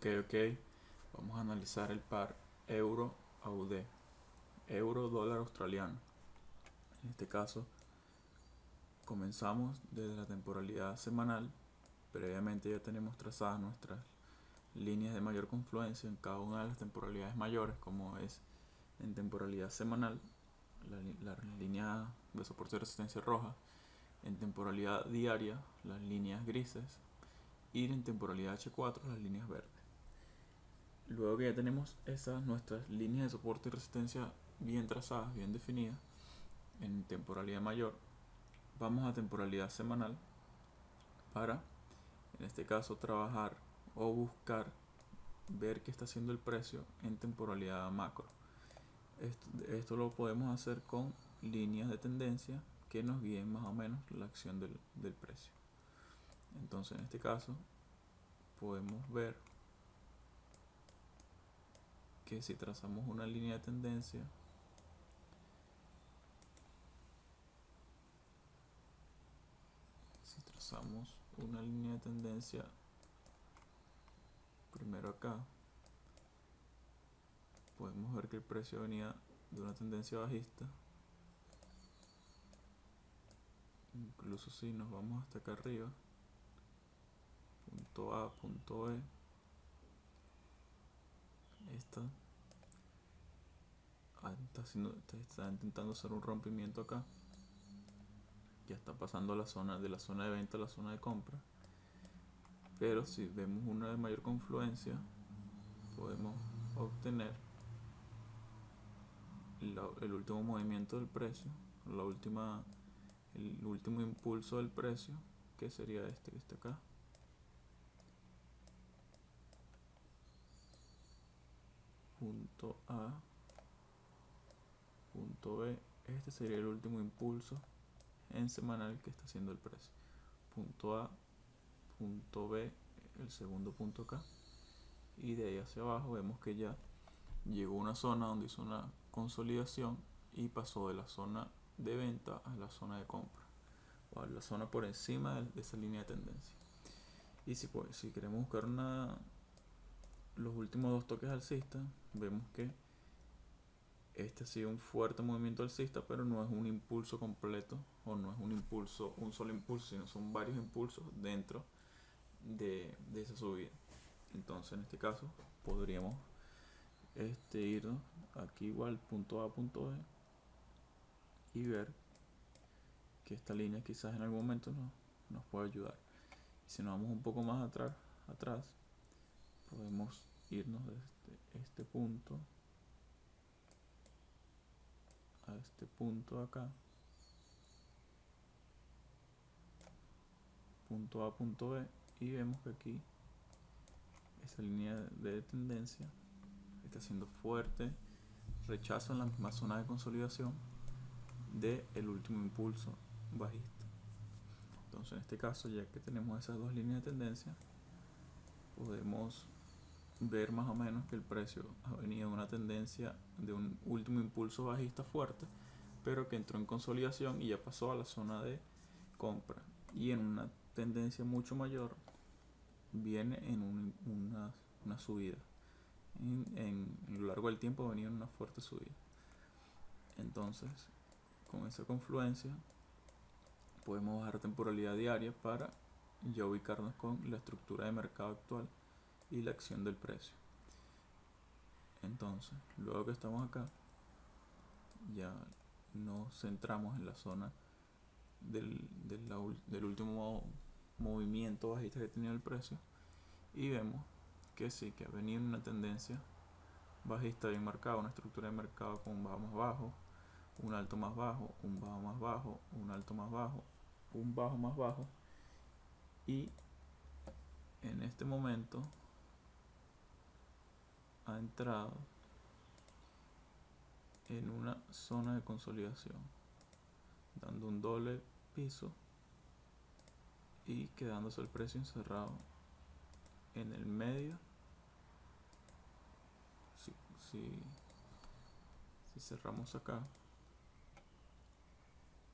Ok. Vamos a analizar el par euro AUD, euro dólar australiano. En este caso, comenzamos desde la temporalidad semanal. Previamente ya tenemos trazadas nuestras líneas de mayor confluencia en cada una de las temporalidades mayores, como es en temporalidad semanal, la línea de soporte y resistencia roja, en temporalidad diaria, las líneas grises, y en temporalidad H4, las líneas verdes. Luego que ya tenemos esas nuestras líneas de soporte y resistencia bien trazadas, bien definidas, en temporalidad mayor, vamos a temporalidad semanal para, en este caso, trabajar o buscar ver qué está haciendo el precio en temporalidad macro. Esto lo podemos hacer con líneas de tendencia que nos guíen más o menos la acción del precio. Entonces, en este caso, podemos ver que si trazamos una línea de tendencia, primero acá, podemos ver que el precio venía de una tendencia bajista. Incluso si nos vamos hasta acá arriba, punto A, punto E, está intentando hacer un rompimiento acá. Ya está pasando de la zona de venta a la zona de compra. Pero si vemos una de mayor confluencia, podemos obtener el último movimiento del precio, el último impulso del precio, que sería este que está acá. Punto A, punto B, este sería el último impulso en semanal que está haciendo el precio. Punto A, punto B, el segundo punto acá, y de ahí hacia abajo vemos que ya llegó a una zona donde hizo una consolidación y pasó de la zona de venta a la zona de compra, o a la zona por encima de esa línea de tendencia. Y si queremos buscar los últimos dos toques alcistas, vemos que este ha sido un fuerte movimiento alcista, pero no es un impulso completo, o no es un solo impulso, sino son varios impulsos dentro de esa subida. Entonces, en este caso, podríamos ir aquí igual, punto A, punto B, y ver que esta línea quizás en algún momento nos puede ayudar. Y si nos vamos un poco más atrás, podemos irnos desde este punto a este punto acá, punto A, punto B, y vemos que aquí esa línea de tendencia está siendo fuerte rechazo en la misma zona de consolidación del último impulso bajista. Entonces, en este caso, ya que tenemos esas dos líneas de tendencia, podemos ver más o menos que el precio ha venido de una tendencia de un último impulso bajista fuerte, pero que entró en consolidación y ya pasó a la zona de compra, y en una tendencia mucho mayor viene en una subida. En lo largo del tiempo ha venido en una fuerte subida. Entonces, con esa confluencia podemos bajar temporalidad diaria para ya ubicarnos con la estructura de mercado actual y la acción del precio. Entonces, luego que estamos acá, ya nos centramos en la zona del último movimiento bajista que tenía el precio, y vemos que sí, que ha venido una tendencia bajista bien marcada, una estructura de mercado con un bajo más bajo, un alto más bajo, un bajo más bajo, un alto más bajo, un bajo más bajo, y en este momento ha entrado en una zona de consolidación, dando un doble piso y quedándose el precio encerrado en el medio. Si cerramos acá,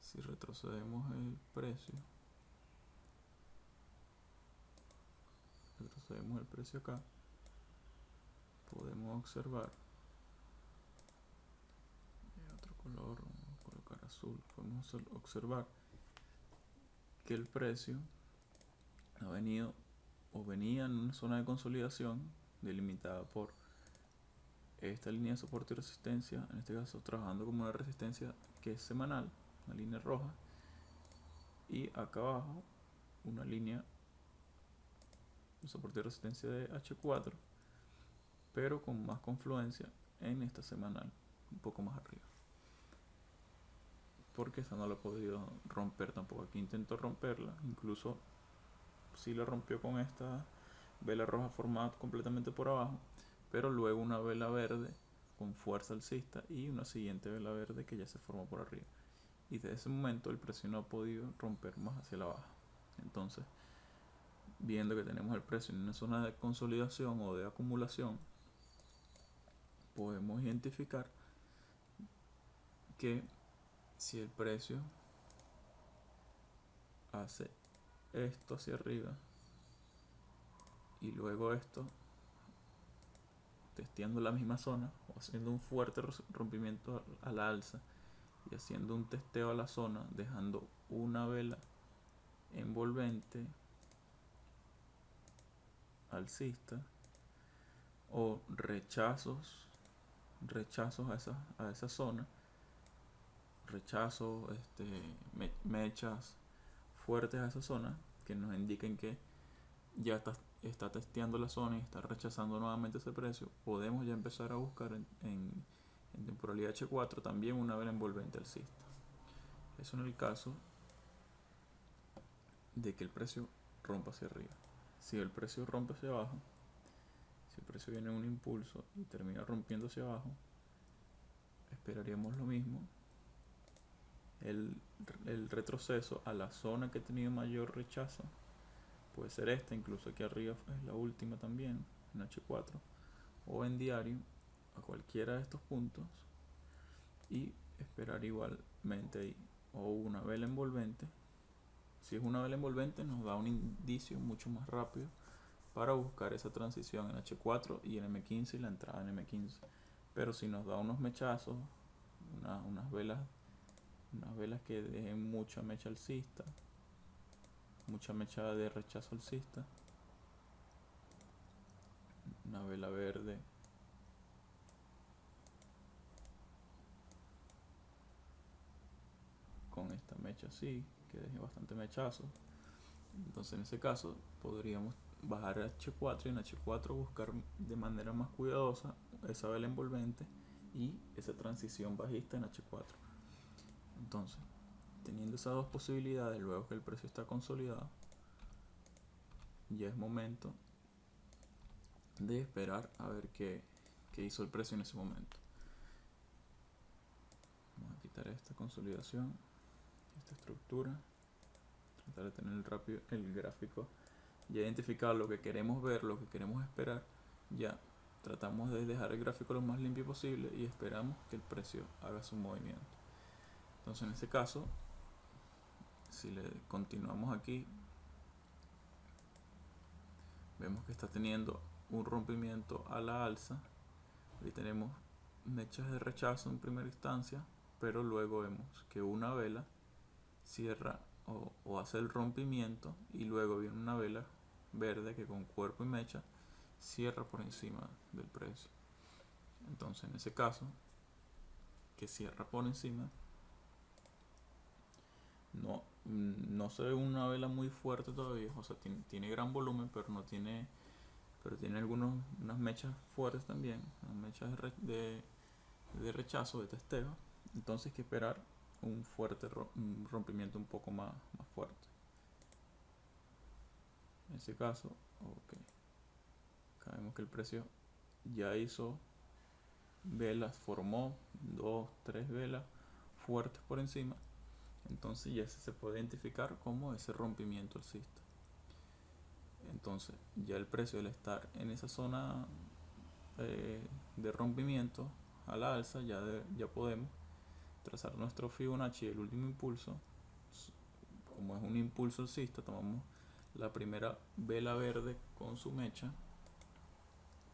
si retrocedemos el precio acá, podemos observar otro color, vamos a colocar azul. Podemos observar que el precio ha venido o venía en una zona de consolidación delimitada por esta línea de soporte y resistencia, en este caso trabajando como una resistencia que es semanal, una línea roja, y acá abajo una línea de soporte y resistencia de H4, pero con más confluencia en esta semanal, un poco más arriba, porque esa no la ha podido romper tampoco. Aquí intentó romperla, incluso sí la rompió con esta vela roja formada completamente por abajo, pero luego una vela verde con fuerza alcista y una siguiente vela verde que ya se formó por arriba, y desde ese momento el precio no ha podido romper más hacia la baja. Entonces, viendo que tenemos el precio en una zona de consolidación o de acumulación, podemos identificar que si el precio hace esto hacia arriba y luego esto, testeando la misma zona o haciendo un fuerte rompimiento a la alza y haciendo un testeo a la zona, dejando una vela envolvente alcista o rechazos a esa zona, rechazos, mechas fuertes a esa zona que nos indiquen que ya está testeando la zona y está rechazando nuevamente ese precio, podemos ya empezar a buscar en temporalidad H4 también una vela envolvente alcista. Eso en el caso de que el precio rompa hacia arriba. Si el precio rompe hacia abajo, si el precio viene en un impulso y termina rompiendo hacia abajo, esperaríamos lo mismo. El retroceso a la zona que ha tenido mayor rechazo puede ser esta, incluso aquí arriba es la última también, en H4 o en diario, a cualquiera de estos puntos, y esperar igualmente ahí, o una vela envolvente. Si es una vela envolvente nos da un indicio mucho más rápido para buscar esa transición en H4 y en M15 y la entrada en M15. Pero si nos da unos mechazos, unas velas que dejen mucha mecha alcista, mucha mecha de rechazo alcista, una vela verde con esta mecha así, que deje bastante mechazo, entonces en ese caso podríamos bajar a H4 y en H4 buscar de manera más cuidadosa esa vela envolvente y esa transición bajista en H4. Entonces, teniendo esas dos posibilidades, luego que el precio está consolidado, ya es momento de esperar a ver qué hizo el precio en ese momento. Vamos a quitar esta consolidación, esta estructura, tratar de tener el gráfico ya identificado, lo que queremos ver, lo que queremos esperar. Ya tratamos de dejar el gráfico lo más limpio posible y esperamos que el precio haga su movimiento. Entonces en este caso, si le continuamos aquí, vemos que está teniendo un rompimiento a la alza. Aquí tenemos mechas de rechazo en primera instancia, pero luego vemos que una vela cierra o hace el rompimiento y luego viene una vela verde que con cuerpo y mecha cierra por encima del precio. Entonces en ese caso, que cierra por encima, no se ve una vela muy fuerte todavía, o sea, tiene gran volumen, pero tiene unas mechas fuertes también, unas mechas de rechazo, de testeo. Entonces hay que esperar un rompimiento un poco más fuerte. En ese caso, ok, acá vemos que el precio ya hizo velas, formó 2-3 velas fuertes por encima. Entonces ya se puede identificar como ese rompimiento alcista. Entonces ya el precio, al estar en esa zona de rompimiento a la alza, ya podemos trazar nuestro Fibonacci del último impulso. Como es un impulso alcista, tomamos la primera vela verde con su mecha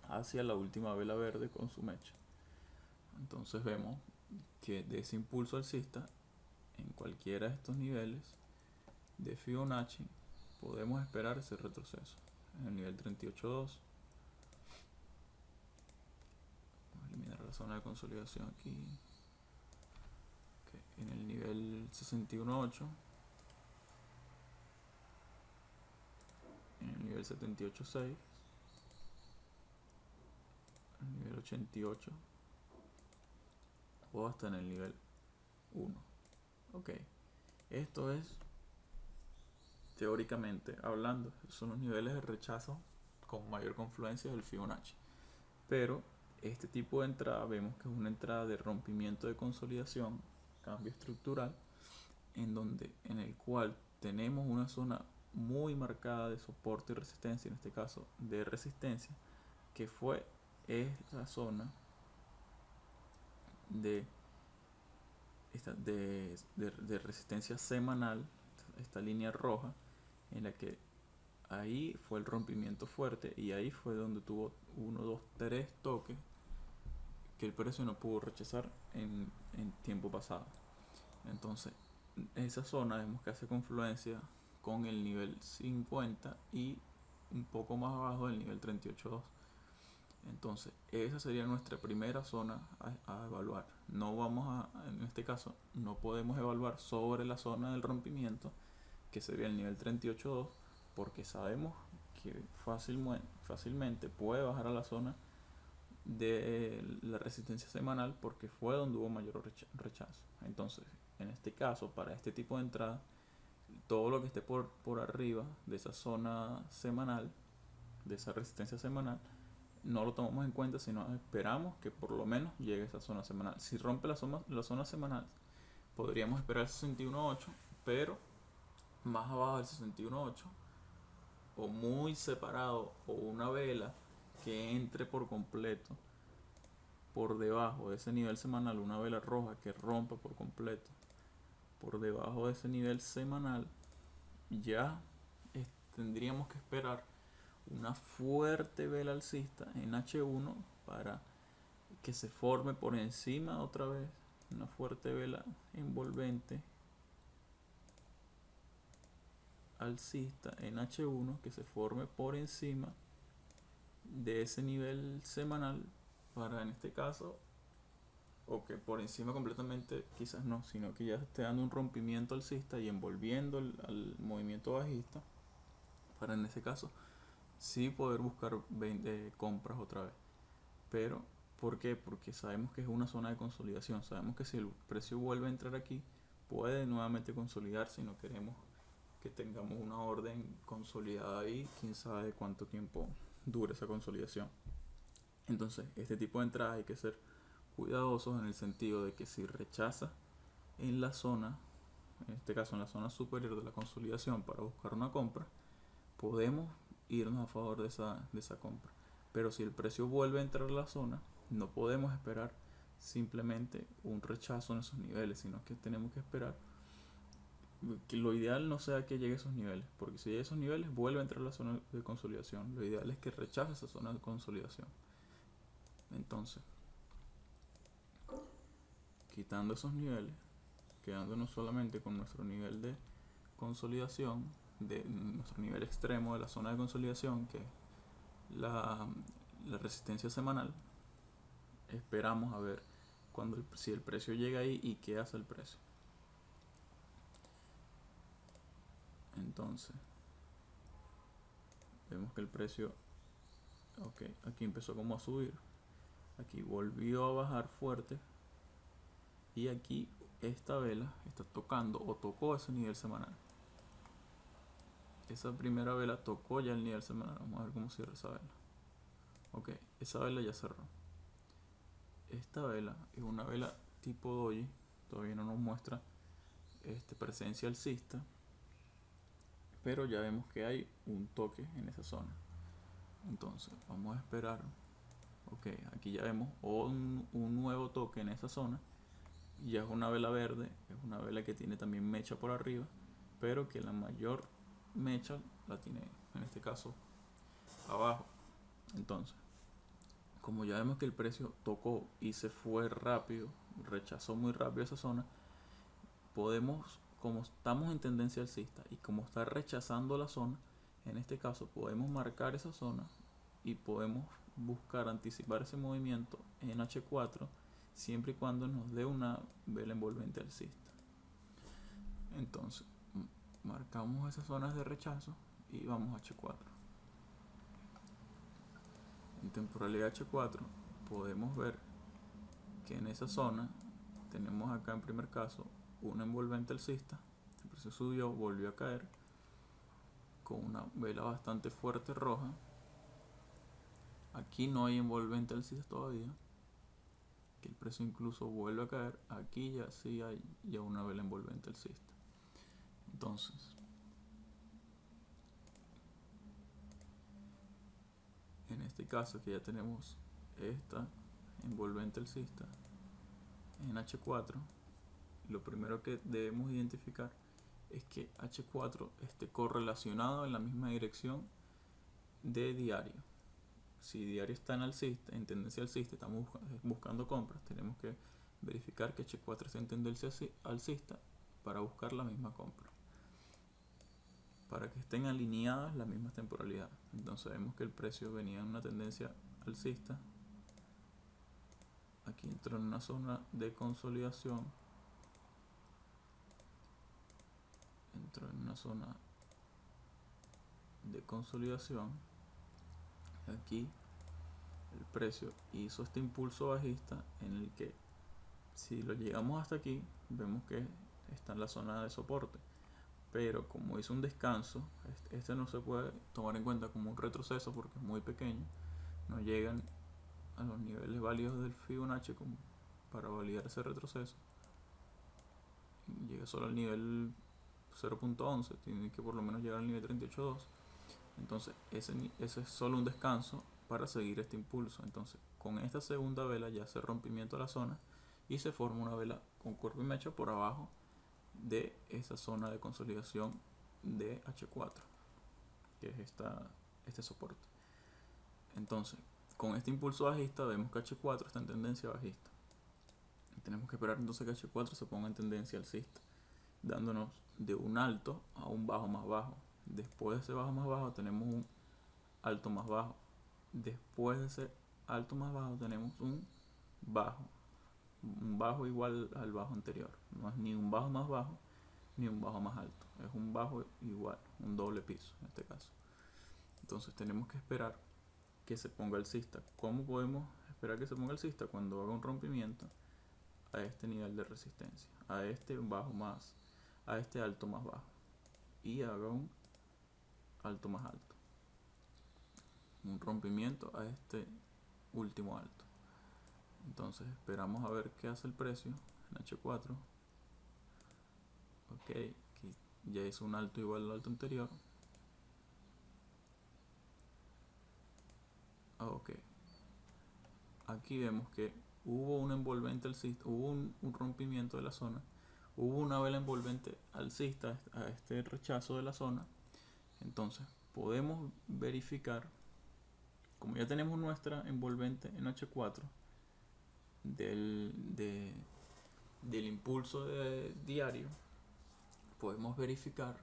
hacia la última vela verde con su mecha. Entonces vemos que de ese impulso alcista en cualquiera de estos niveles de Fibonacci podemos esperar ese retroceso en el nivel 38.2. Vamos a eliminar la zona de consolidación aquí. Okay. En el nivel 61.8, en el nivel 78.6, el nivel 88 o hasta en el nivel 1. Ok, esto es teóricamente hablando, son los niveles de rechazo con mayor confluencia del Fibonacci. Pero este tipo de entrada vemos que es una entrada de rompimiento de consolidación, cambio estructural, en el cual tenemos una zona muy marcada de soporte y resistencia, en este caso de resistencia, que fue esta zona de resistencia semanal, esta línea roja, en la que ahí fue el rompimiento fuerte y ahí fue donde tuvo 1, 2, 3 toques que el precio no pudo rechazar en tiempo pasado. Entonces esa zona vemos que hace confluencia con el nivel 50 y un poco más abajo del nivel 38.2. Entonces esa sería nuestra primera zona a evaluar. No vamos a, en este caso no podemos evaluar sobre la zona del rompimiento, que sería el nivel 38.2, porque sabemos que fácilmente puede bajar a la zona de la resistencia semanal, porque fue donde hubo mayor rechazo. Entonces en este caso, para este tipo de entrada, todo lo que esté por arriba de esa zona semanal, de esa resistencia semanal, no lo tomamos en cuenta, sino esperamos que por lo menos llegue a esa zona semanal. Si rompe la zona semanal, podríamos esperar el 61.8, pero más abajo del 61.8 o muy separado, o una vela que entre por completo por debajo de ese nivel semanal, una vela roja que rompa por completo por debajo de ese nivel semanal, ya tendríamos que esperar una fuerte vela alcista en H1 para que se forme por encima otra vez una fuerte vela envolvente alcista en H1 que se forme por encima de ese nivel semanal, para en este caso, o que por encima completamente quizás no, sino que ya esté dando un rompimiento alcista y envolviendo al movimiento bajista, para en ese caso sí poder buscar compras otra vez. Pero ¿por qué? Porque sabemos que es una zona de consolidación, sabemos que si el precio vuelve a entrar aquí puede nuevamente consolidarse y no queremos que tengamos una orden consolidada ahí, quién sabe cuánto tiempo dure esa consolidación. Entonces este tipo de entrada hay que ser cuidadosos en el sentido de que si rechaza en la zona, en este caso en la zona superior de la consolidación, para buscar una compra, podemos irnos a favor de esa compra. Pero si el precio vuelve a entrar a la zona, no podemos esperar simplemente un rechazo en esos niveles, sino que tenemos que esperar que lo ideal no sea que llegue a esos niveles, porque si llega a esos niveles vuelve a entrar a la zona de consolidación. Lo ideal es que rechace esa zona de consolidación. Entonces, quitando esos niveles, quedándonos solamente con nuestro nivel de consolidación, de nuestro nivel extremo de la zona de consolidación, que es la resistencia semanal, esperamos a ver si el precio llega ahí y qué hace el precio. Entonces vemos que el precio, ok, aquí empezó como a subir, aquí volvió a bajar fuerte, y aquí esta vela está tocando o tocó ese nivel semanal. Esa primera vela tocó ya el nivel semanal. Vamos a ver cómo cierra esa vela. Ok, esa vela ya cerró. Esta vela es una vela tipo doji, todavía no nos muestra presencia alcista, pero ya vemos que hay un toque en esa zona. Entonces vamos a esperar. Ok, aquí ya vemos un nuevo toque en esa zona. Ya es una vela verde, es una vela que tiene también mecha por arriba, pero que la mayor mecha la tiene en este caso abajo. Entonces como ya vemos que el precio tocó y se fue rápido, rechazó muy rápido esa zona, podemos, como estamos en tendencia alcista y como está rechazando la zona, en este caso podemos marcar esa zona y podemos buscar anticipar ese movimiento en H4 siempre y cuando nos dé una vela envolvente alcista. Entonces marcamos esas zonas de rechazo y vamos a H4. En temporalidad H4 podemos ver que en esa zona tenemos acá en primer caso una envolvente alcista, el precio subió, volvió a caer con una vela bastante fuerte roja. Aquí no hay envolvente alcista todavía, que el precio incluso vuelve a caer. Aquí ya sí hay ya una vela envolvente alcista. Entonces en este caso que ya tenemos esta envolvente alcista en H4, lo primero que debemos identificar es que H4 esté correlacionado en la misma dirección de diario. Si diario está en tendencia alcista, estamos buscando compras, tenemos que verificar que H4 está en tendencia alcista para buscar la misma compra, para que estén alineadas las mismas temporalidades. Entonces vemos que el precio venía en una tendencia alcista, aquí entró en una zona de consolidación, aquí el precio hizo este impulso bajista en el que si lo llegamos hasta aquí vemos que está en la zona de soporte, pero como hizo un descanso, este no se puede tomar en cuenta como un retroceso porque es muy pequeño, no llegan a los niveles válidos del Fibonacci para validar ese retroceso, llega solo al nivel 0.11, tiene que por lo menos llegar al nivel 38.2. Entonces ese es solo un descanso para seguir este impulso. Entonces con esta segunda vela ya hace rompimiento a la zona y se forma una vela con cuerpo y mecha por abajo de esa zona de consolidación de H4, que es este soporte. Entonces con este impulso bajista vemos que H4 está en tendencia bajista y tenemos que esperar entonces que H4 se ponga en tendencia alcista, dándonos de un alto a un bajo más bajo. Después de ese bajo más bajo tenemos un alto más bajo. Después de ese alto más bajo tenemos un bajo igual al bajo anterior. No es ni un bajo más bajo ni un bajo más alto, es un bajo igual, un doble piso en este caso. Entonces tenemos que esperar que se ponga alcista. ¿Cómo podemos esperar que se ponga alcista? Cuando haga un rompimiento a este nivel de resistencia, a este alto más bajo y haga un alto más alto, un rompimiento a este último alto. Entonces esperamos a ver qué hace el precio en H4. Ok, aquí ya hizo un alto igual al alto anterior. Ok, aquí vemos que hubo un envolvente alcista, hubo un rompimiento de la zona, hubo una vela envolvente alcista a este rechazo de la zona. Entonces podemos verificar, como ya tenemos nuestra envolvente en H4 del impulso diario, podemos verificar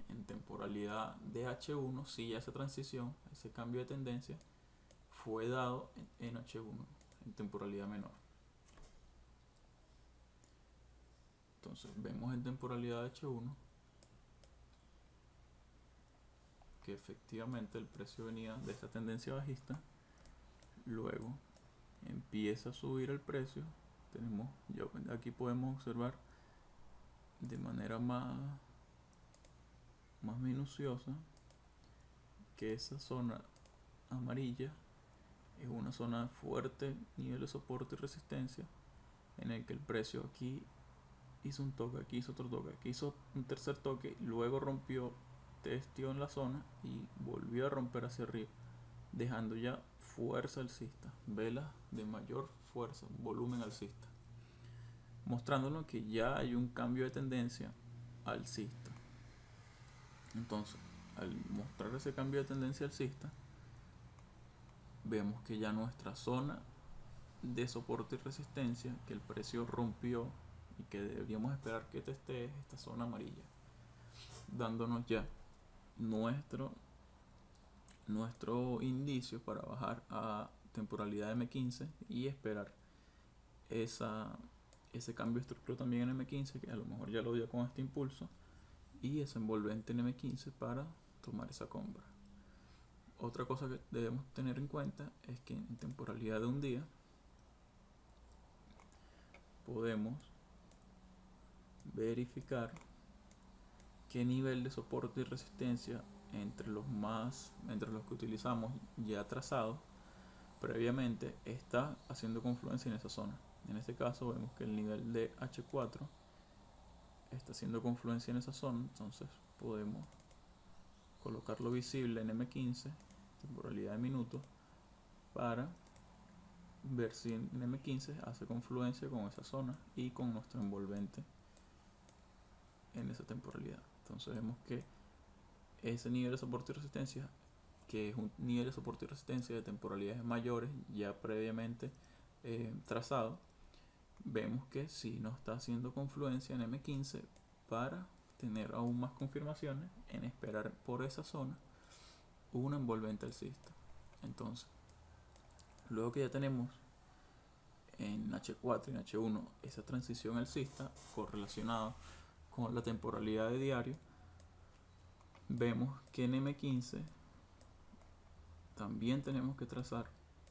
en temporalidad de H1 si esa transición, ese cambio de tendencia fue dado en H1 en temporalidad menor. Entonces vemos en temporalidad de H1 que efectivamente el precio venía de esta tendencia bajista, luego empieza a subir el precio. Aquí podemos observar de manera más minuciosa que esa zona amarilla es una zona de fuerte nivel de soporte y resistencia, en el que el precio aquí hizo un toque, aquí hizo otro toque, aquí hizo un tercer toque, luego rompió, testió en la zona y volvió a romper hacia arriba, dejando ya fuerza alcista, velas de mayor fuerza, volumen alcista, mostrándonos que ya hay un cambio de tendencia alcista. Entonces, al mostrar ese cambio de tendencia alcista, vemos que ya nuestra zona de soporte y resistencia, que el precio rompió y que deberíamos esperar que esté esta zona amarilla, dándonos ya nuestro indicio para bajar a temporalidad M15 y esperar ese cambio de estructura también en M15, que a lo mejor ya lo dio con este impulso, y ese envolvente en M15 para tomar esa compra. Otra cosa que debemos tener en cuenta es que en temporalidad de un día podemos verificar qué nivel de soporte y resistencia entre los que utilizamos ya trazados previamente está haciendo confluencia en esa zona. En este caso vemos que el nivel de H4 está haciendo confluencia en esa zona, entonces podemos colocarlo visible en M15, temporalidad de minutos, para ver si en M15 hace confluencia con esa zona y con nuestro envolvente en esa temporalidad. Entonces vemos que ese nivel de soporte y resistencia, que es un nivel de soporte y resistencia de temporalidades mayores ya previamente trazado, vemos que sí nos está haciendo confluencia en M15 para tener aún más confirmaciones en esperar por esa zona un envolvente alcista. Entonces, luego que ya tenemos en H4 y en H1 esa transición alcista correlacionada con la temporalidad de diario, vemos que en M15 también tenemos que trazar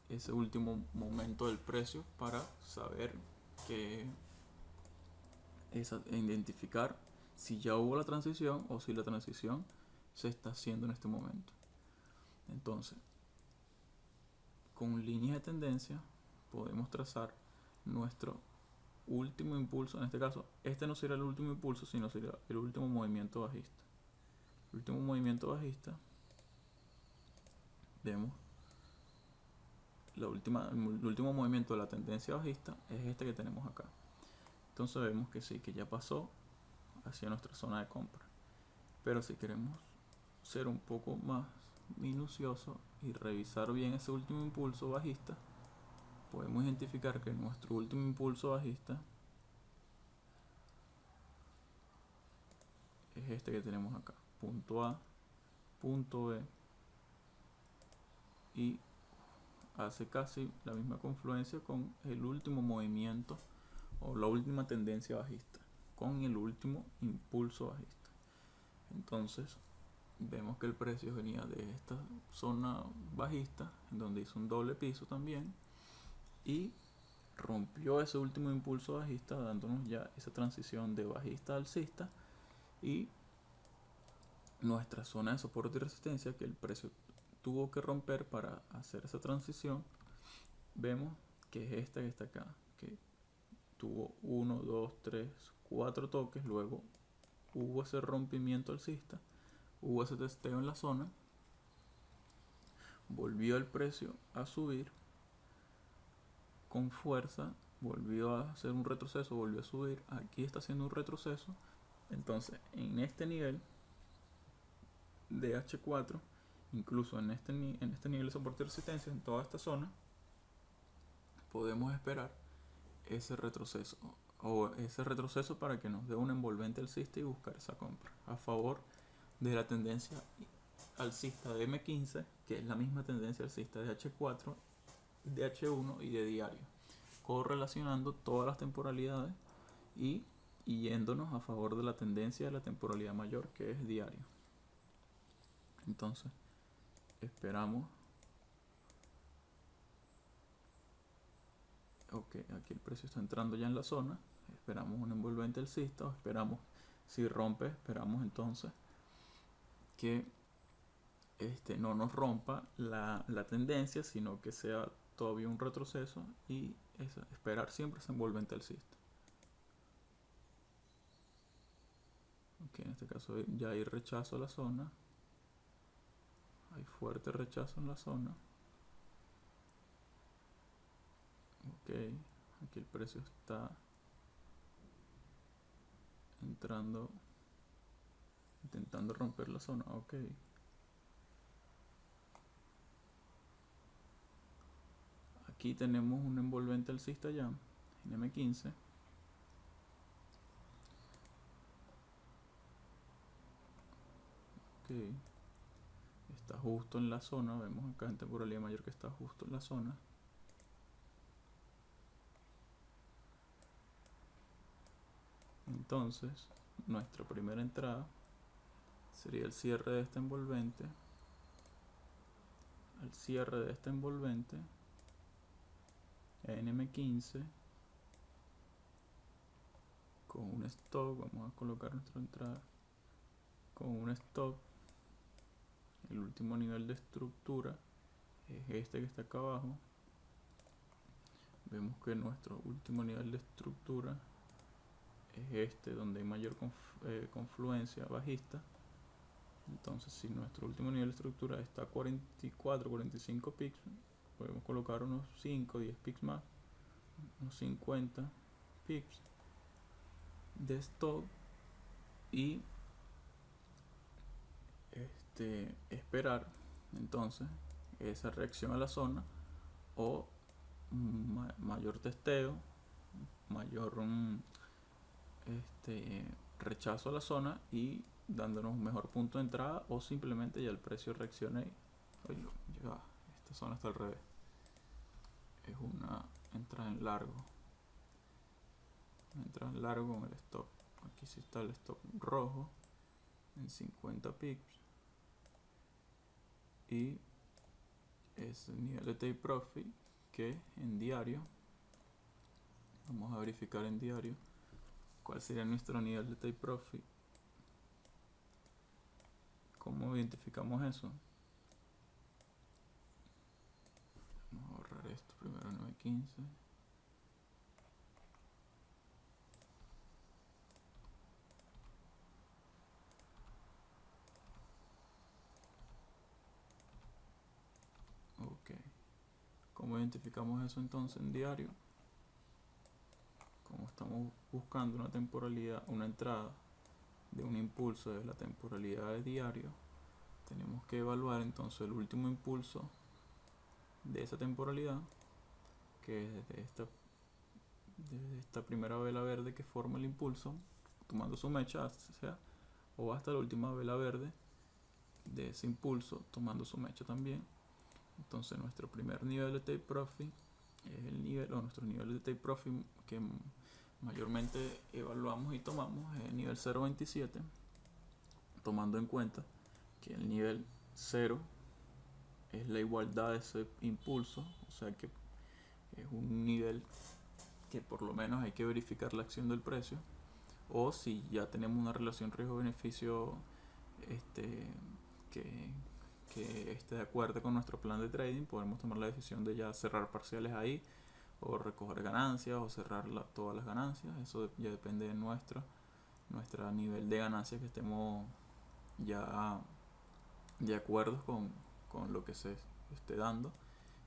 ese último momento del precio para saber identificar si ya hubo la transición o si la transición se está haciendo en este momento. Entonces, con líneas de tendencia podemos trazar nuestro último impulso. En este caso, este no será el último impulso, sino será el último movimiento bajista. El último movimiento bajista, vemos el último movimiento de la tendencia bajista es este que tenemos acá. Entonces vemos que sí, que ya pasó hacia nuestra zona de compra. Pero si queremos ser un poco más minucioso y revisar bien ese último impulso bajista, podemos identificar que nuestro último impulso bajista es este que tenemos acá, punto A, punto B, y hace casi la misma confluencia con el último movimiento o la última tendencia bajista, con el último impulso bajista. Entonces vemos que el precio venía de esta zona bajista, en donde hizo un doble piso también, y rompió ese último impulso bajista, dándonos ya esa transición de bajista a alcista, y nuestra zona de soporte y resistencia que el precio tuvo que romper para hacer esa transición, vemos que es esta que está acá, que tuvo 1, 2, 3, 4 toques, luego hubo ese rompimiento alcista, hubo ese testeo en la zona, volvió el precio a subir con fuerza, volvió a hacer un retroceso, volvió a subir, aquí está haciendo un retroceso. Entonces en este nivel de H4, incluso en este nivel de soporte y resistencia, en toda esta zona, podemos esperar ese retroceso para que nos dé un envolvente alcista y buscar esa compra a favor de la tendencia alcista de M15, que es la misma tendencia alcista de H4, de H1 y de diario, correlacionando todas las temporalidades y yéndonos a favor de la tendencia de la temporalidad mayor, que es diario. Entonces esperamos. Ok, aquí el precio está entrando ya en la zona, esperamos un envolvente alcista, o esperamos, si rompe, esperamos entonces que no nos rompa la tendencia, sino que sea todavía un retroceso, y esperar siempre ese envolvente alcista. Ok, en este caso ya hay rechazo a la zona, hay fuerte rechazo en la zona. Ok, aquí el precio está entrando, intentando romper la zona. Ok, aquí tenemos un envolvente alcista ya en M15. Ok, está justo en la zona, vemos acá en temporalidad mayor que está justo en la zona. Entonces nuestra primera entrada sería el cierre de este envolvente, al cierre de este envolvente en M15 con un stop. Vamos a colocar nuestra entrada con un stop. El último nivel de estructura es este que está acá abajo. Vemos que nuestro último nivel de estructura es este, donde hay mayor confluencia bajista. Entonces, si nuestro último nivel de estructura está a 44, 45 pics, podemos colocar unos 5, 10 pics más, unos 50 pics de stop y esperar entonces esa reacción a la zona o mayor testeo, mayor rechazo a la zona y dándonos un mejor punto de entrada, o simplemente ya el precio reacciona y ya, esta zona está al revés, es una entrada en largo, con el stop. Aquí sí está el stop rojo en 50 pips y es el nivel de take profit que en diario, vamos a verificar en diario cuál sería nuestro nivel de take profit. ¿Cómo identificamos eso? Vamos a borrar esto primero en M15. Ok. ¿Cómo identificamos eso entonces en diario? Como estamos buscando una temporalidad, una entrada de un impulso de la temporalidad de diario, tenemos que evaluar entonces el último impulso de esa temporalidad, que es desde esta primera vela verde que forma el impulso, tomando su mecha, o hasta la última vela verde de ese impulso, tomando su mecha también. Entonces nuestro primer nivel de take profit es el nivel, o nuestro nivel de take profit que mayormente evaluamos y tomamos, es el nivel 0.27, tomando en cuenta que el nivel 0 es la igualdad de ese impulso, o sea que es un nivel que por lo menos hay que verificar la acción del precio, o si ya tenemos una relación riesgo-beneficio que esté de acuerdo con nuestro plan de trading, podemos tomar la decisión de ya cerrar parciales ahí, o recoger ganancias, o cerrar todas las ganancias. Eso ya depende de nuestro nivel de ganancias, que estemos ya de acuerdo con lo que se esté dando.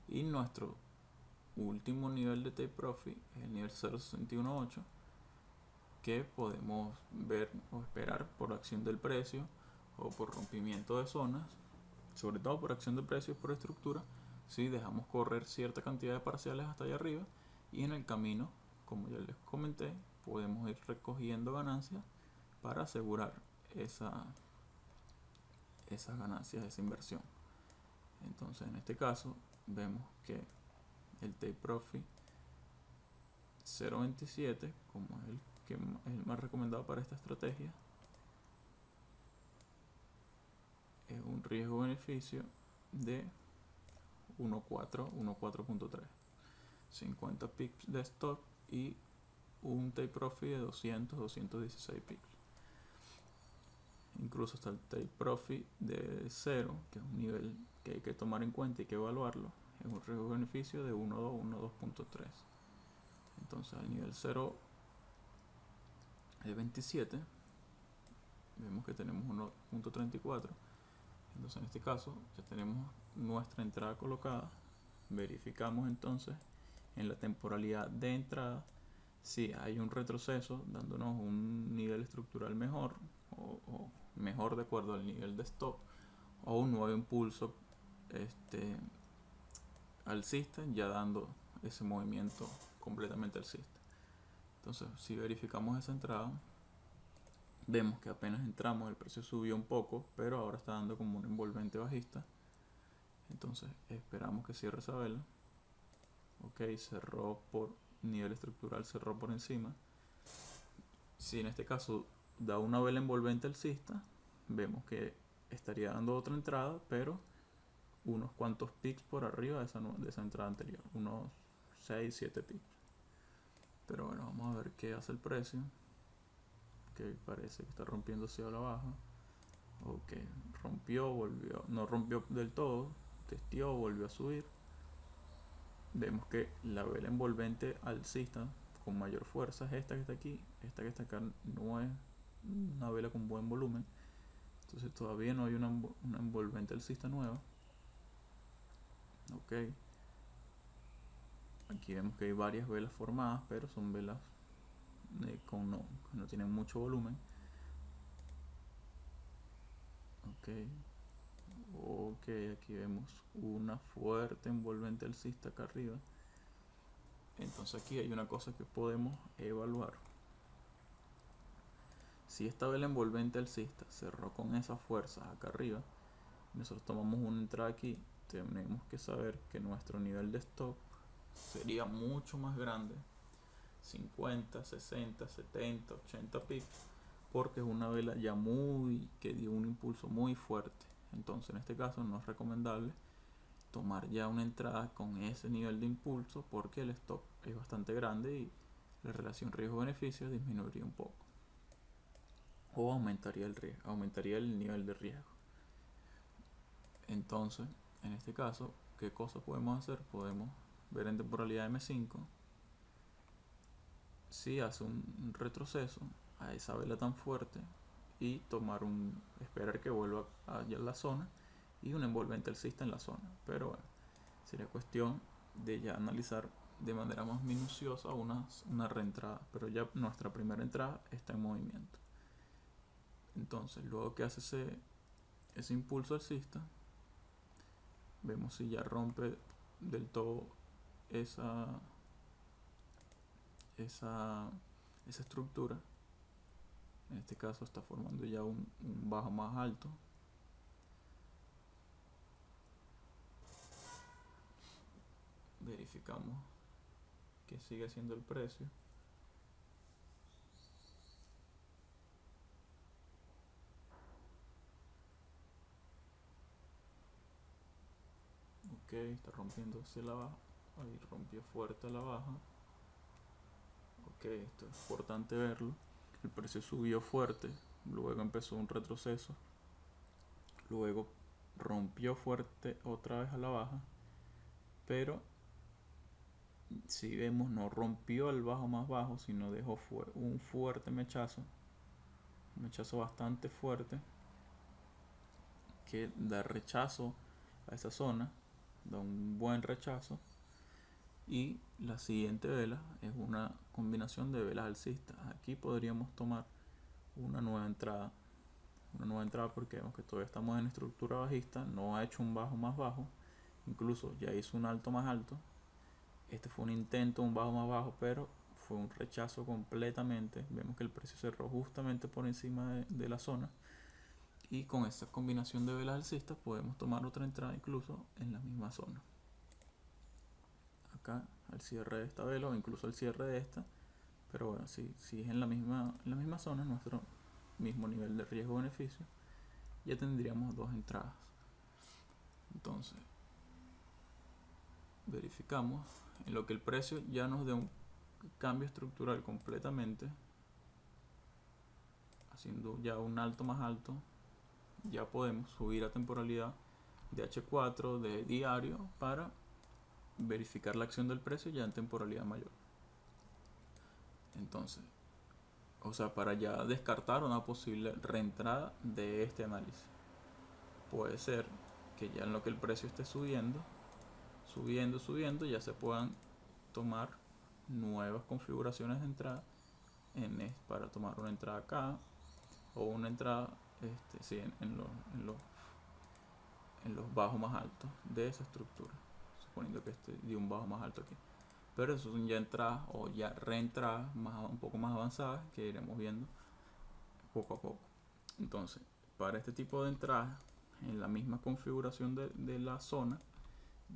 Y nuestro último nivel de take profit es el nivel 0.618, que podemos ver o esperar por acción del precio o por rompimiento de zonas, sobre todo por acción de precios, por estructura, si dejamos correr cierta cantidad de parciales hasta allá arriba, y en el camino, como ya les comenté, podemos ir recogiendo ganancias para asegurar esas ganancias, esa inversión. Entonces en este caso vemos que el take profit 0.27, como es el más recomendado para esta estrategia, es un riesgo-beneficio de 1.4.3, 50 pips de stop y un take profit de 216 pips. Incluso está el take profit de 0, que es un nivel que hay que tomar en cuenta y que evaluarlo, es un riesgo-beneficio de 1.2.3. Entonces al nivel 0 de 27 vemos que tenemos 1.34. Entonces en este caso ya tenemos nuestra entrada colocada. Verificamos entonces en la temporalidad de entrada si hay un retroceso, dándonos un nivel estructural mejor, o mejor de acuerdo al nivel de stop, o un nuevo impulso alcista, ya dando ese movimiento completamente alcista. Entonces, si verificamos esa entrada, vemos que apenas entramos el precio subió un poco, pero ahora está dando como un envolvente bajista. Entonces esperamos que cierre esa vela. Ok, cerró por nivel estructural, cerró por encima. Si en este caso da una vela envolvente alcista, vemos que estaría dando otra entrada, pero unos cuantos pics por arriba de esa entrada anterior, unos 6, 7 pics. Pero bueno, vamos a ver qué hace el precio, que parece que está rompiendo hacia la baja. Ok, rompió, volvió, no rompió del todo, testeó, volvió a subir. Vemos que la vela envolvente alcista con mayor fuerza es esta que está aquí. Esta que está acá no es una vela con buen volumen, entonces todavía no hay una envolvente alcista nueva. Ok, aquí vemos que hay varias velas formadas, pero son velas que no tienen mucho volumen. Ok, aquí vemos una fuerte envolvente alcista acá arriba. Entonces aquí hay una cosa que podemos evaluar. Si esta vela envolvente alcista cerró con esa fuerza acá arriba, nosotros tomamos una entrada aquí, tenemos que saber que nuestro nivel de stop sería mucho más grande, 50, 60, 70, 80 pips, porque es una vela ya que dio un impulso muy fuerte. Entonces en este caso no es recomendable tomar ya una entrada con ese nivel de impulso, porque el stop es bastante grande y la relación riesgo-beneficio disminuiría un poco, o aumentaría el riesgo, aumentaría el nivel de riesgo. Entonces en este caso, ¿qué cosa podemos hacer? Podemos ver en temporalidad M5 si hace un retroceso a esa vela tan fuerte y esperar que vuelva a la zona y un envolvente alcista en la zona. Pero bueno, sería cuestión de ya analizar de manera más minuciosa una reentrada, pero ya nuestra primera entrada está en movimiento. Entonces luego que hace ese impulso alcista, vemos si ya rompe del todo esa estructura. En este caso está formando ya un bajo más alto. Verificamos que sigue siendo el precio. Ok, está rompiendo hacia la baja. Ahí rompió fuerte a la baja. Ok, esto es importante verlo. El precio subió fuerte, luego empezó un retroceso, luego rompió fuerte otra vez a la baja, pero si vemos no rompió el bajo más bajo, sino dejó un fuerte mechazo, un mechazo bastante fuerte que da rechazo a esa zona, da un buen rechazo. Y la siguiente vela es una combinación de velas alcistas. Aquí podríamos tomar una nueva entrada porque vemos que todavía estamos en estructura bajista, no ha hecho un bajo más bajo, incluso ya hizo un alto más alto. Este fue un intento, un bajo más bajo, pero fue un rechazo completamente. Vemos que el precio cerró justamente por encima de la zona, y con esta combinación de velas alcistas podemos tomar otra entrada incluso en la misma zona, acá al cierre de esta vela o incluso al cierre de esta. Pero bueno, si es en la misma zona, nuestro mismo nivel de riesgo-beneficio, ya tendríamos dos entradas. Entonces verificamos en lo que el precio ya nos dé un cambio estructural completamente, haciendo ya un alto más alto. Ya podemos subir a temporalidad de H4 de diario para verificar la acción del precio ya en temporalidad mayor. Entonces, o sea, para ya descartar una posible reentrada de este análisis, puede ser que ya en lo que el precio esté subiendo, ya se puedan tomar nuevas configuraciones de entrada para tomar una entrada acá o una entrada en los bajos más altos de esa estructura, suponiendo que este dio un bajo más alto aquí. pero eso son ya entradas o ya reentradas un poco más avanzadas que iremos viendo poco a poco. Entonces, para este tipo de entradas, en la misma configuración de la zona,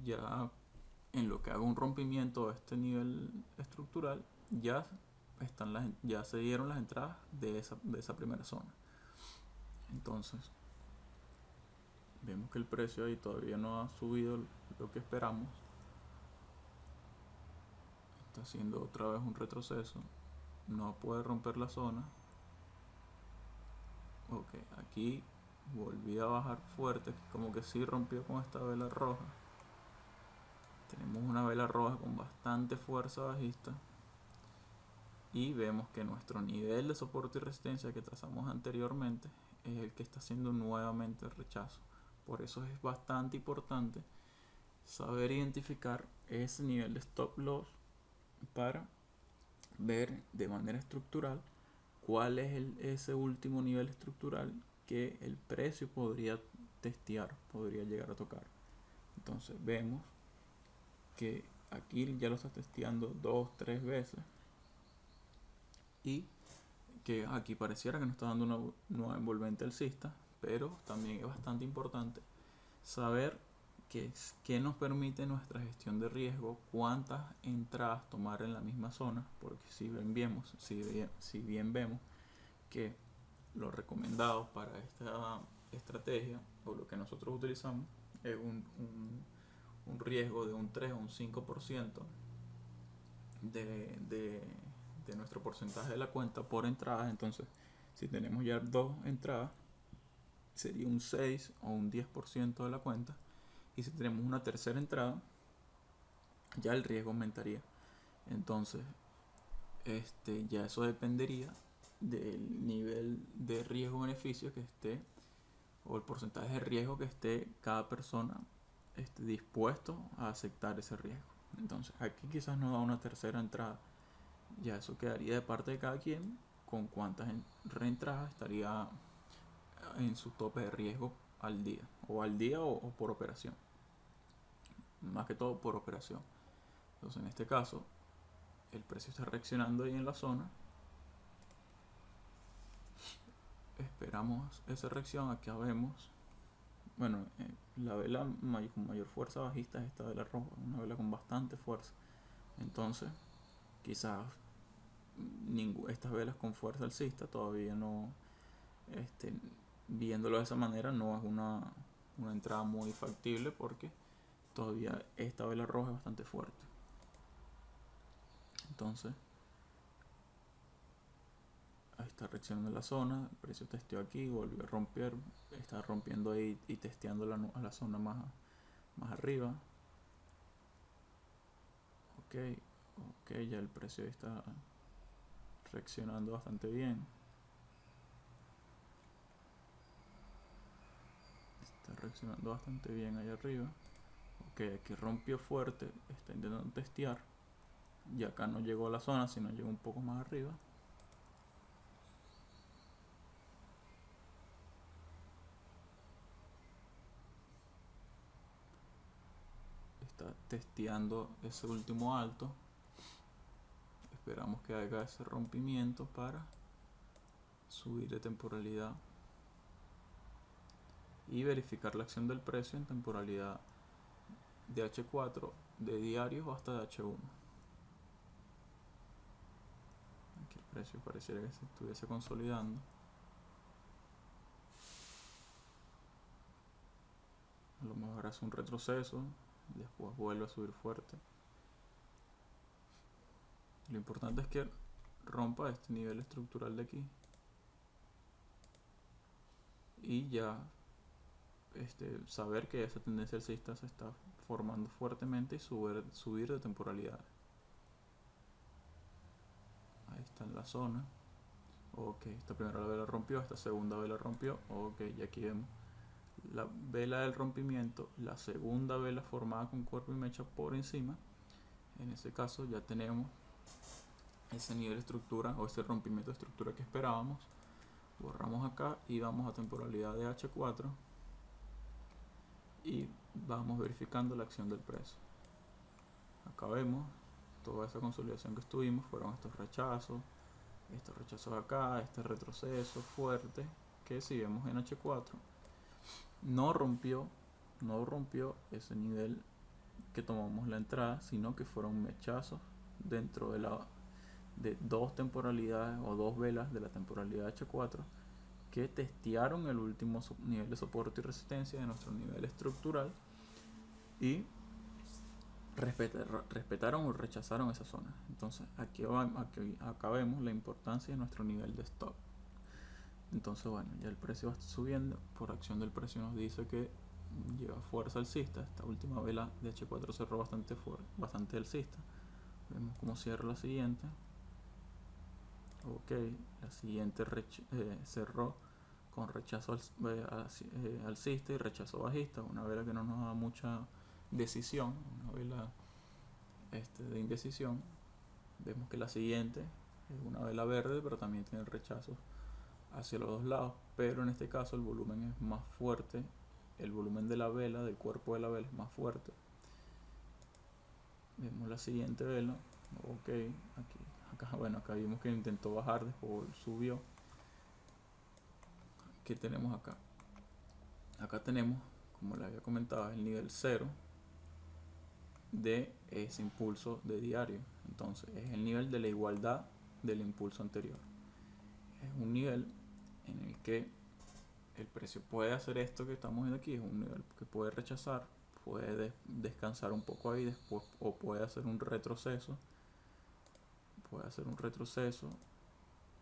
ya en lo que haga un rompimiento a este nivel estructural, ya se dieron las entradas de esa primera zona. Entonces, vemos que el precio ahí todavía no ha subido lo que esperamos. Está haciendo otra vez un retroceso. No puede romper la zona. Ok, aquí volví a bajar fuerte, como que sí rompió con esta vela roja. Tenemos una vela roja con bastante fuerza bajista y vemos que nuestro nivel de soporte y resistencia que trazamos anteriormente es el que está haciendo nuevamente el rechazo. Por eso es bastante importante saber identificar ese nivel de stop loss para ver de manera estructural cuál es ese último nivel estructural que el precio podría testear, podría llegar a tocar. Entonces vemos que aquí ya lo está testeando 2-3 veces y que aquí pareciera que nos está dando una nueva envolvente alcista, pero también es bastante importante saber qué nos permite nuestra gestión de riesgo, cuántas entradas tomar en la misma zona, porque si bien vemos que lo recomendado para esta estrategia o lo que nosotros utilizamos es un riesgo de un 3 o un 5% de nuestro porcentaje de la cuenta por entrada. Entonces, si tenemos ya 2 entradas, sería un 6 o un 10% de la cuenta. Y si tenemos una tercera entrada, ya el riesgo aumentaría. Entonces, ya eso dependería del nivel de riesgo-beneficio que esté, o el porcentaje de riesgo que esté cada persona dispuesto a aceptar ese riesgo. Entonces, aquí quizás no da una tercera entrada. Ya eso quedaría de parte de cada quien con cuántas reentradas estaría en su tope de riesgo al día. O por operación. Más que todo por operación. Entonces, en este caso, el precio está reaccionando ahí en la zona. Esperamos esa reacción. Acá vemos, bueno, la vela con mayor fuerza bajista es esta vela roja, una vela con bastante fuerza. Entonces, quizás estas velas con fuerza alcista todavía no, viéndolo de esa manera, no es una entrada muy factible, porque todavía esta vela roja es bastante fuerte. Entonces, ahí está reaccionando la zona, el precio testeó aquí, volvió a romper, está rompiendo ahí y testeando a la zona más arriba. Ok, ya el precio está reaccionando bastante bien. Está reaccionando bastante bien ahí arriba. Ok, aquí rompió fuerte, está intentando testear. Y acá no llegó a la zona, sino llegó un poco más arriba. Está testeando ese último alto. Esperamos que haga ese rompimiento para subir de temporalidad y verificar la acción del precio en temporalidad de H4, de diarios o hasta de H1. Aquí el precio pareciera que se estuviese consolidando. A lo mejor hace un retroceso, después vuelve a subir fuerte. Lo importante es que rompa este nivel estructural de aquí y ya saber que esa tendencia alcista se está formando fuertemente y subir de temporalidad. Ahí está en la zona. Ok, esta primera vela rompió, esta segunda vela rompió. Ok, y aquí vemos la vela del rompimiento, la segunda vela formada con cuerpo y mecha por encima. En ese caso ya tenemos ese nivel de estructura o ese rompimiento de estructura que esperábamos. Borramos acá y vamos a temporalidad de H4 y vamos verificando la acción del precio. Acá vemos, toda esa consolidación que estuvimos fueron estos rechazos acá, este retroceso fuerte, que si vemos en H4 no rompió ese nivel que tomamos la entrada, sino que fueron mechazos dentro de dos temporalidades o dos velas de la temporalidad H4 que testearon el último nivel de soporte y resistencia de nuestro nivel estructural y respetaron o rechazaron esa zona. Entonces acá vemos la importancia de nuestro nivel de stop. Entonces bueno, ya el precio va subiendo, por acción del precio nos dice que lleva fuerza alcista. Esta última vela de H4 cerró bastante alcista. Vemos cómo cierra la siguiente. Ok, la siguiente cerró con rechazo alcista y rechazo bajista, una vela que no nos da mucha decisión, una vela de indecisión. Vemos que la siguiente es una vela verde, pero también tiene rechazos hacia los dos lados, pero en este caso el volumen es más fuerte, el volumen de la vela, del cuerpo de la vela es más fuerte. Vemos la siguiente vela. Ok, acá vimos que intentó bajar, después subió. ¿Qué tenemos acá? Acá tenemos, como les había comentado, el nivel 0 de ese impulso de diario. Entonces es el nivel de la igualdad del impulso anterior. Es un nivel en el que el precio puede hacer esto que estamos viendo aquí. Es un nivel que puede rechazar, puede descansar un poco ahí después, o puede hacer un retroceso. Puede hacer un retroceso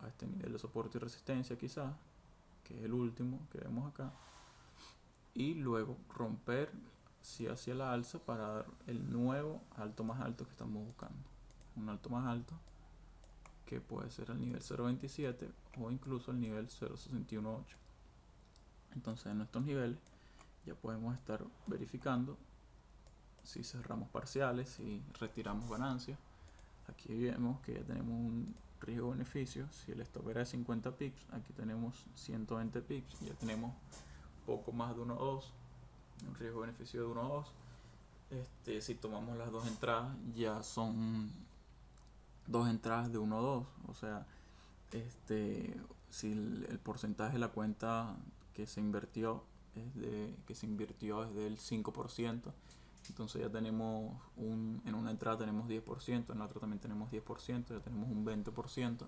a este nivel de soporte y resistencia quizás, que es el último que vemos acá, y luego romper hacia la alza para dar el nuevo alto más alto que estamos buscando. Un alto más alto que puede ser el nivel 0.27 o incluso el nivel 0.618. Entonces en estos niveles ya podemos estar verificando si cerramos parciales, si retiramos ganancias. Aquí vemos que ya tenemos un riesgo-beneficio. Si el stop era de 50 pips, aquí tenemos 120 pips. Ya tenemos poco más de 1.2, un riesgo-beneficio de 1.2. Si tomamos las dos entradas, ya son dos entradas de 1.2. O sea, si el porcentaje de la cuenta que se invirtió es del 5%, entonces ya tenemos en una entrada tenemos 10%, en la otra también tenemos 10%, ya tenemos un 20%.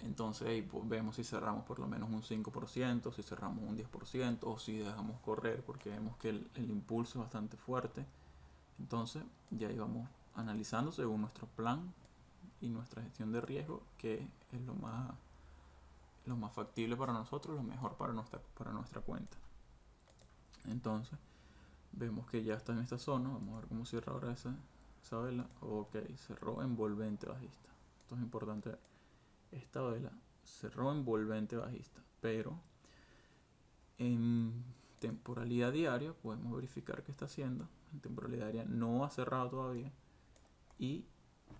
Entonces ahí vemos si cerramos por lo menos un 5%, si cerramos un 10%, o si dejamos correr porque vemos que el impulso es bastante fuerte. Entonces ya íbamos analizando según nuestro plan y nuestra gestión de riesgo, que es lo más factible para nosotros, lo mejor para nuestra cuenta. Entonces vemos que ya está en esta zona. Vamos a ver cómo cierra ahora esa vela. Ok, cerró envolvente bajista. Esto es importante ver. Esta vela cerró envolvente bajista, pero en temporalidad diaria podemos verificar qué está haciendo. En temporalidad diaria no ha cerrado todavía, y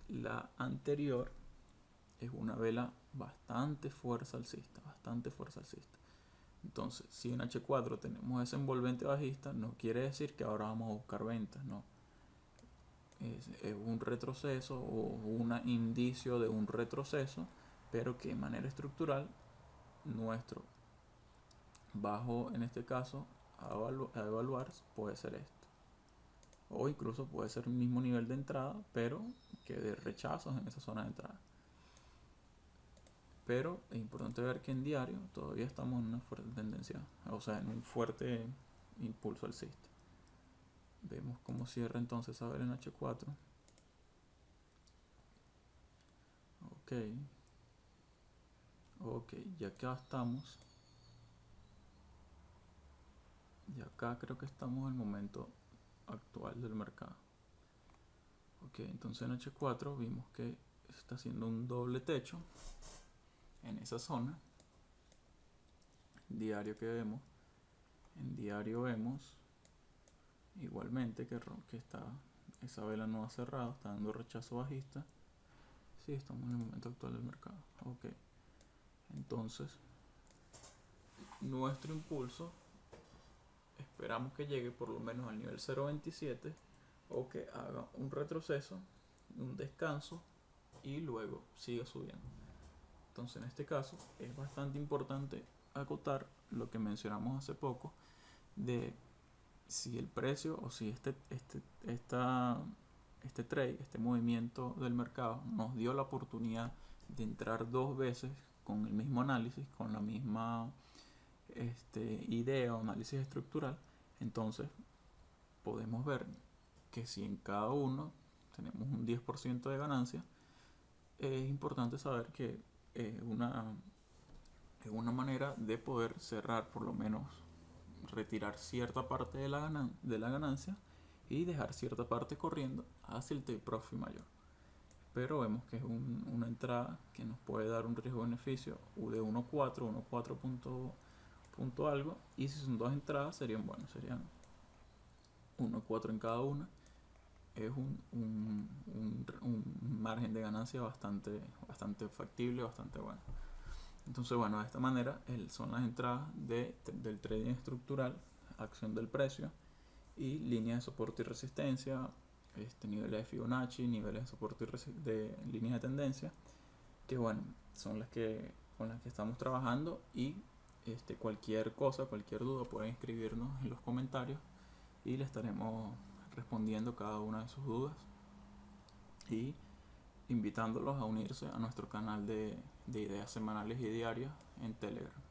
la anterior es una vela bastante fuerza alcista. Entonces, si en H4 tenemos ese envolvente bajista, no quiere decir que ahora vamos a buscar ventas, no. Es un retroceso o un indicio de un retroceso, pero que de manera estructural nuestro bajo, en este caso, a evaluar puede ser esto. O incluso puede ser el mismo nivel de entrada, pero que de rechazos en esa zona de entrada. Pero es importante ver que en diario todavía estamos en una fuerte tendencia, o sea, en un fuerte impulso alcista. Vemos cómo cierra entonces a ver en H4. Ok, ya acá estamos. Y acá creo que estamos en el momento actual del mercado. Ok, entonces en H4 vimos que está haciendo un doble techo en esa zona. Diario que vemos, en diario vemos igualmente que esa vela no ha cerrado, está dando rechazo bajista. Sí, estamos en el momento actual del mercado. Ok, entonces nuestro impulso esperamos que llegue por lo menos al nivel 0.27 o que haga un retroceso un descanso y luego sigue subiendo. Entonces, en este caso es bastante importante acotar lo que mencionamos hace poco de si el precio o si este trade, este movimiento del mercado nos dio la oportunidad de entrar dos veces con el mismo análisis, con la misma idea o análisis estructural. Entonces podemos ver que si en cada uno tenemos un 10% de ganancia, es importante saber que es una manera de poder cerrar, por lo menos retirar cierta parte de la ganancia y dejar cierta parte corriendo hacia el take profit mayor. Pero vemos que es una entrada que nos puede dar un riesgo-beneficio de 1.4 punto algo, y si son dos entradas serían 1.4 en cada una. Es un margen de ganancia bastante factible, bastante bueno. Entonces, bueno, de esta manera son las entradas del trading estructural, acción del precio y líneas de soporte y resistencia, niveles de Fibonacci, niveles de soporte y de líneas de tendencia, que bueno, son con las que estamos trabajando. Y cualquier duda pueden escribirnos en los comentarios y le estaremos respondiendo cada una de sus dudas y invitándolos a unirse a nuestro canal de ideas semanales y diarias en Telegram.